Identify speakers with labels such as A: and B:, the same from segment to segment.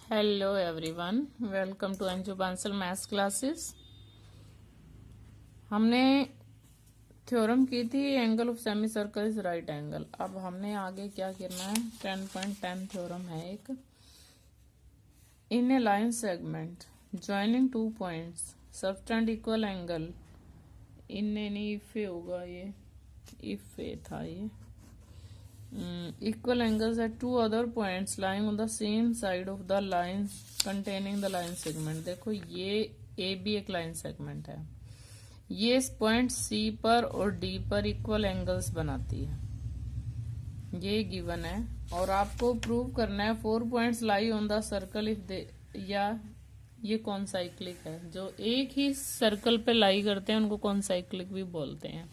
A: Hello everyone, welcome to Anju Bansal maths classes. हमने theorem की थी angle of semi circle is right angle. अब हमने आगे क्या करना है, 10.10 थ्योरम है एक। In a line segment joining two points subtend equal angle in any if होगा, ये इफ था ये equal angles at two other points lying on the same side of the lines containing the line segment। देखो ये A B एक line segment है, ये इस पॉइंट सी पर और डी पर इक्वल एंगल्स बनाती है, ये गिवन है। और आपको प्रूव करना है 4 points lie on the circle if they, या ये कॉन्साइक्लिक है, जो एक ही सर्कल पे लाई करते हैं उनको कॉन्साइक्लिक भी बोलते हैं।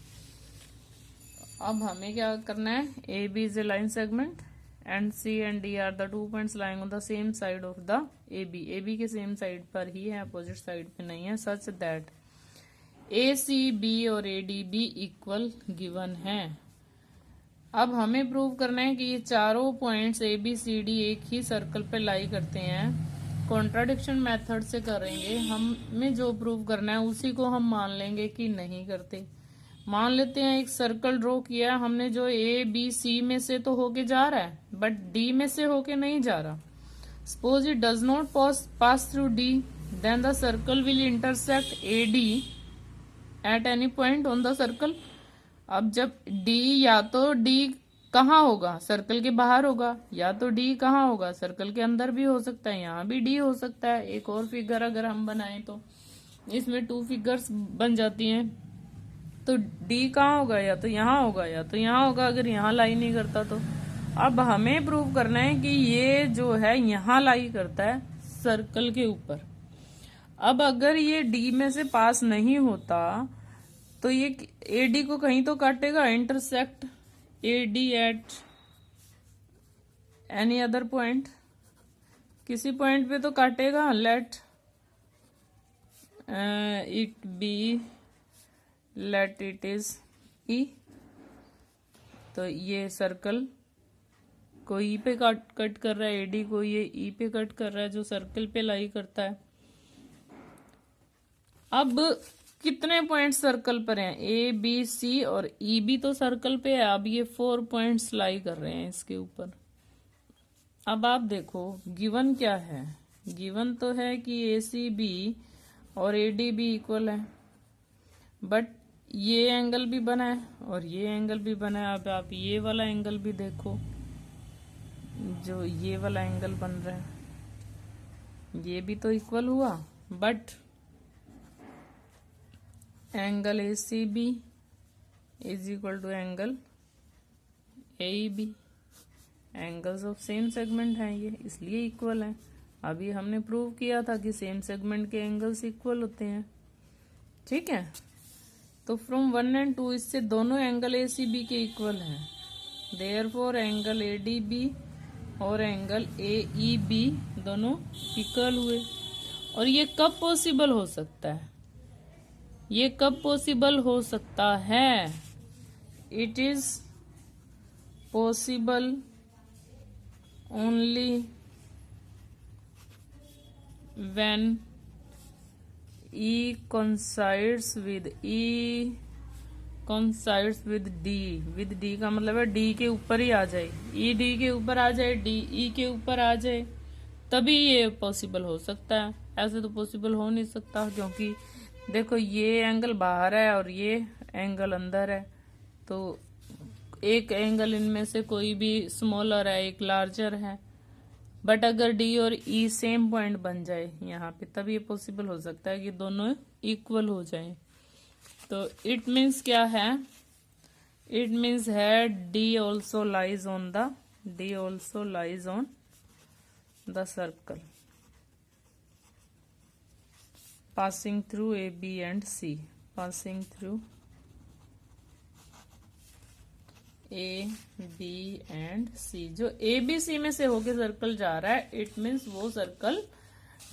A: अब हमें क्या करना है, A B is a line segment and C and D are the 2 points lying on the same side of the A B के सेम साइड पर ही है, अपोजिट साइड पे नहीं है। Such that A C B और A D B equal given है। अब हमें प्रूव करना है कि ये चारों points A B C D एक ही सर्कल पे लाई करते हैं। कॉन्ट्राडिक्शन मेथड से करेंगे, हमें जो प्रूव करना है उसी को हम मान लेंगे कि नहीं करते। मान लेते हैं एक सर्कल ड्रॉ किया हमने, जो ए बी सी में से तो होके जा रहा है बट डी में से होके नहीं जा रहा। Suppose it does not pass through D, then the circle will intersect A D at any point on the circle. अब जब डी, या तो डी कहाँ होगा, सर्कल के बाहर होगा, या तो डी कहाँ होगा, सर्कल के अंदर भी हो सकता है, यहाँ भी डी हो सकता है। एक और फिगर अगर हम बनाए तो इसमें 2 फिगर्स बन जाती हैं, तो डी कहाँ होगा, या तो यहाँ होगा या तो यहाँ होगा, अगर यहाँ लाई नहीं करता तो। अब हमें प्रूव करना है कि ये जो है यहाँ लाई करता है सर्कल के ऊपर। अब अगर ये डी में से पास नहीं होता तो ये ए डी को कहीं तो काटेगा, intersect A D at any other point, किसी पॉइंट पे तो काटेगा। Let it be, let it is E. तो ये सर्कल को ई पे कट कर रहा है, एडी को ये ई पे कट कर रहा है, जो सर्कल पे लाई करता है। अब कितने पॉइंट सर्कल पर हैं, ए बी सी और ई भी तो सर्कल पे है। अब ये 4 पॉइंट्स लाई कर रहे हैं इसके ऊपर। अब आप देखो गिवन क्या है, गिवन तो है कि ए सी बी और ए डी भी इक्वल है, बट ये एंगल भी बना है और ये एंगल भी बना है। अब आप ये वाला एंगल भी देखो, जो ये वाला एंगल बन रहा है, ये भी तो इक्वल हुआ। But angle A C B is equal to angle A B, angles of same segment हैं ये, इसलिए इक्वल है। अभी हमने प्रूव किया था कि सेम सेगमेंट के एंगल्स इक्वल होते हैं, ठीक है। तो फ्रॉम 1 एंड 2 इससे दोनों एंगल ए सी बी के इक्वल हैं, therefore angle A D B और एंगल ए ई बी दोनों इक्वल हुए। और ये कब पॉसिबल हो सकता है, ये कब पॉसिबल हो सकता है, it is possible only when E coincides with D, with D का मतलब है D के ऊपर ही आ जाए, E D के ऊपर आ जाए, D E के ऊपर आ जाए, तभी ये पॉसिबल हो सकता है। ऐसे तो पॉसिबल हो नहीं सकता, क्योंकि देखो ये एंगल बाहर है और ये एंगल अंदर है, तो एक एंगल इनमें से कोई भी स्मॉलर है, एक लार्जर है। बट अगर डी और ई सेम पॉइंट बन जाए यहाँ पे, तब ये पॉसिबल हो सकता है कि दोनों इक्वल हो जाए। तो इट मीन्स क्या है, इट मीन्स है D also lies on the circle passing through A B and C, passing through A B and C, जो ए बी सी में से होकर सर्कल जा रहा है, इट मीन्स वो सर्कल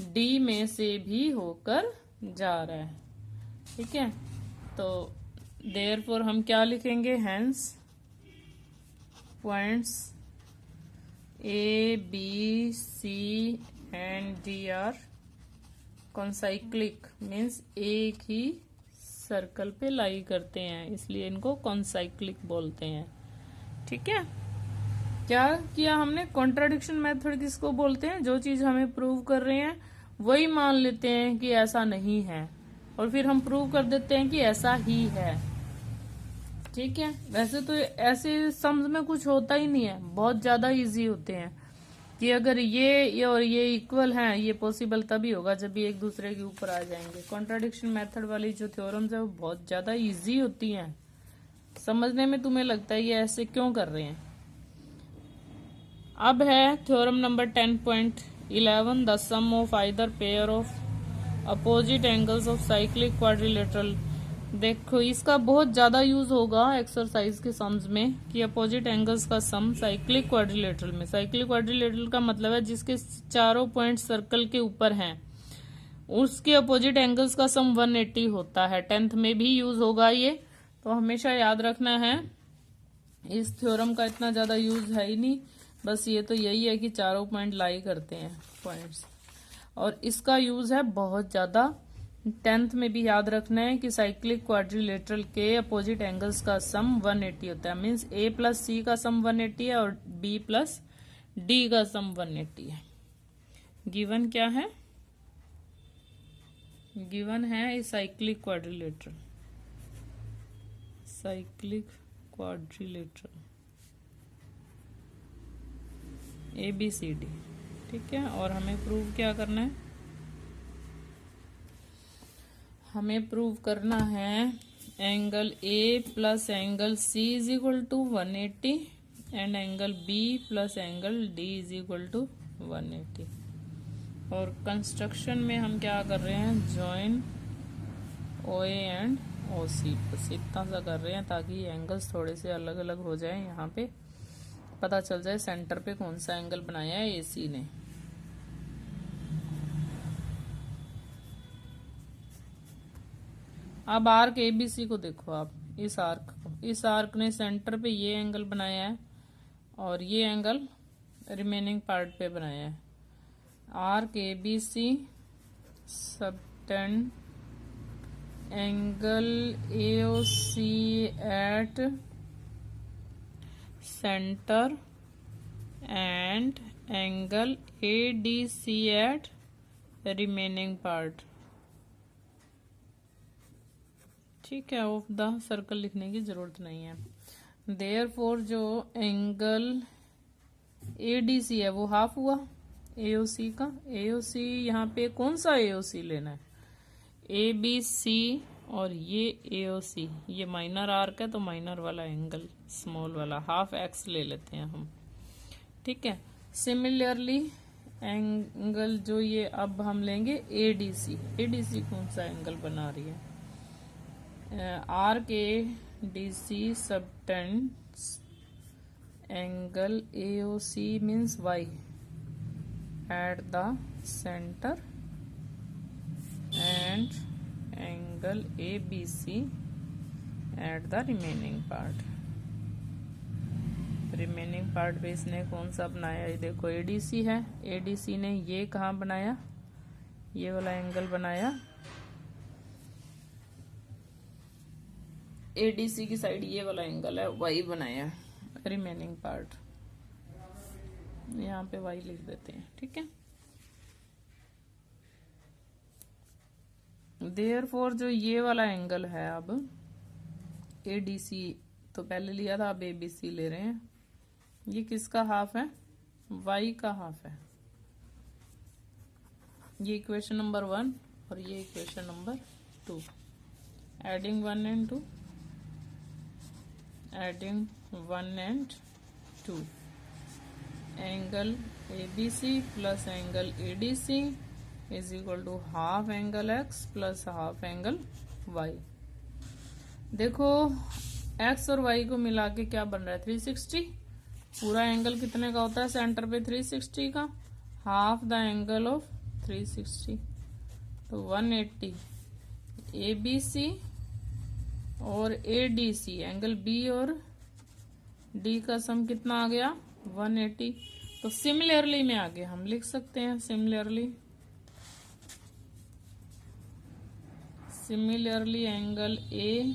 A: डी में से भी होकर जा रहा है, ठीक है। तो देयरफॉर हम क्या लिखेंगे, hence points A B C and D are concyclic, means एक ही सर्कल पे लाई करते हैं, इसलिए इनको कॉन्साइक्लिक बोलते हैं। ठीक है, क्या किया हमने? कॉन्ट्राडिक्शन मेथड किसको बोलते हैं? जो चीज हमें प्रूव कर रहे हैं वही मान लेते हैं कि ऐसा नहीं है, और फिर हम प्रूव कर देते हैं कि ऐसा ही है। ठीक है, वैसे तो ऐसे सम्स में कुछ होता ही नहीं है, बहुत ज्यादा इजी होते हैं कि अगर ये और ये इक्वल हैं, ये पॉसिबल तभी होगा जब ये एक दूसरे के ऊपर आ जाएंगे। कॉन्ट्राडिक्शन मेथड वाली जो थ्योरम्स है वो बहुत ज्यादा इजी होती हैं समझने में। तुम्हें लगता है ये ऐसे क्यों कर रहे हैं? अब है theorem number 10.11, the sum of either pair of opposite angles of cyclic quadrilateral. देखो इसका बहुत ज्यादा यूज होगा एक्सरसाइज के सम्स में कि अपोजिट एंगल्स का सम साइक्लिक क्वाड्रिलेटरल में। साइक्लिक क्वाड्रिलेटरल का मतलब है जिसके चारों पॉइंट सर्कल के ऊपर हैं, उसके अपोजिट एंगल्स का सम 180 होता है। 10th में भी यूज होगा ये, तो हमेशा याद रखना है। इस थ्योरम का इतना ज्यादा यूज है ही नहीं, बस ये तो यही है कि चारों पॉइंट लाई करते हैं पॉइंट्स, और इसका यूज है बहुत ज्यादा। 10th में भी याद रखना है कि साइक्लिक क्वाड्रिलेटरल के अपोजिट एंगल्स का सम 180 होता है, मीन्स ए प्लस सी का सम 180 है और बी प्लस डी का सम 180 है। गिवन क्या है? गिवन है a cyclic quadrilateral, cyclic quadrilateral A B C D. ठीक है, और हमें प्रूव क्या करना है? हमें प्रूव करना है angle A plus angle C is equal to 180 and angle B plus angle D is equal to 180। और कंस्ट्रक्शन में हम क्या कर रहे हैं? जॉइन ओ ए एंड ओ सी, बस इतना सा कर रहे हैं ताकि एंगल्स थोड़े से अलग अलग हो जाए, यहाँ पे पता चल जाए सेंटर पे कौन सा एंगल बनाया है ए सी ने। अब आर्क एबीसी को देखो आप, इस आर्क को, इस आर्क ने सेंटर पे ये एंगल बनाया है और ये एंगल रिमेनिंग पार्ट पे बनाया है। Arc ABC subtend angle AOC at centre and angle ADC at remaining part. ठीक है, ऑफ द सर्कल लिखने की जरूरत नहीं है। देयरफॉर जो एंगल एडीसी है वो हाफ हुआ एओसी का। एओसी यहाँ पे कौन सा एओसी लेना है? ए बी सी और ये एओसी, ये माइनर आर्क है तो माइनर वाला एंगल स्मॉल वाला हाफ एक्स ले लेते हैं हम। ठीक है, सिमिलरली एंगल जो ये अब हम लेंगे एडीसी। एडीसी कौन सा एंगल बना रही है? Arc A D C subtends angle AOC means Y at the centre and angle A B C at the remaining part. Remaining part पे इसने कौन सा बनाया? ये देखो एडीसी है, एडीसी ने ये कहाँ बनाया? ये वाला एंगल बनाया। एडीसी की साइड ये वाला एंगल है, वाई बनाया। रिमेनिंग पार्ट यहाँ पे वाई लिख देते हैं। ठीक है, देयरफॉर जो ये वाला एंगल है अब एडीसी तो पहले लिया था, अब एबीसी ले रहे हैं। ये किसका हाफ है? वाई का हाफ है। ये इक्वेशन नंबर 1 और ये equation number 2। Adding 1 and 2, adding 1 and 2, angle ABC plus angle ADC is equal to half angle X plus half angle Y। देखो X और Y को मिला के क्या बन रहा है? 360। पूरा एंगल कितने का होता है सेंटर पे? 360 का। हाफ द एंगल ऑफ 360 तो 180। ABC और ADC एंगल B और D का सम कितना आ गया? 180। तो सिमिलरली में आगे हम लिख सकते हैं similarly angle A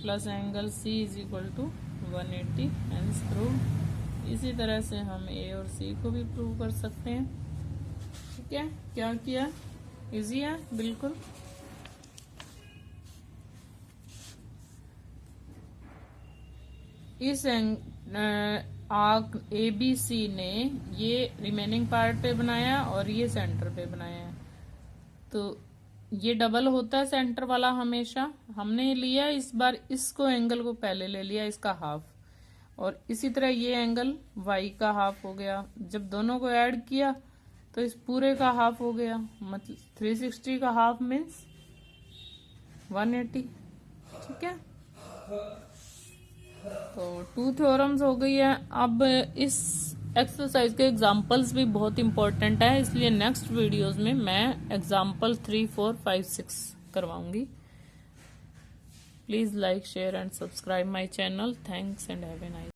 A: plus angle C is equal to 180 hence prove. इसी तरह से हम ए और सी को भी प्रूव कर सकते हैं। ठीक है, क्या किया, इजी है बिल्कुल। इस आर्क ए बी सी ने ये रिमेनिंग पार्ट पे बनाया और ये सेंटर पे बनाया है, तो ये डबल होता है सेंटर वाला हमेशा। हमने लिया इस बार इसको एंगल को पहले ले लिया इसका हाफ, और इसी तरह ये एंगल वाई का हाफ हो गया। जब दोनों को ऐड किया तो इस पूरे का हाफ हो गया, मतलब 360 का हाफ मीन्स 180। ठीक है, तो 2 थ्योरम्स हो गई है। अब इस एक्सरसाइज के एग्जाम्पल्स भी बहुत इंपॉर्टेंट है, इसलिए नेक्स्ट वीडियोस में मैं एग्जाम्पल 3, 4, 5, 6 करवाऊंगी। Please like, share and subscribe my channel. Thanks and have a nice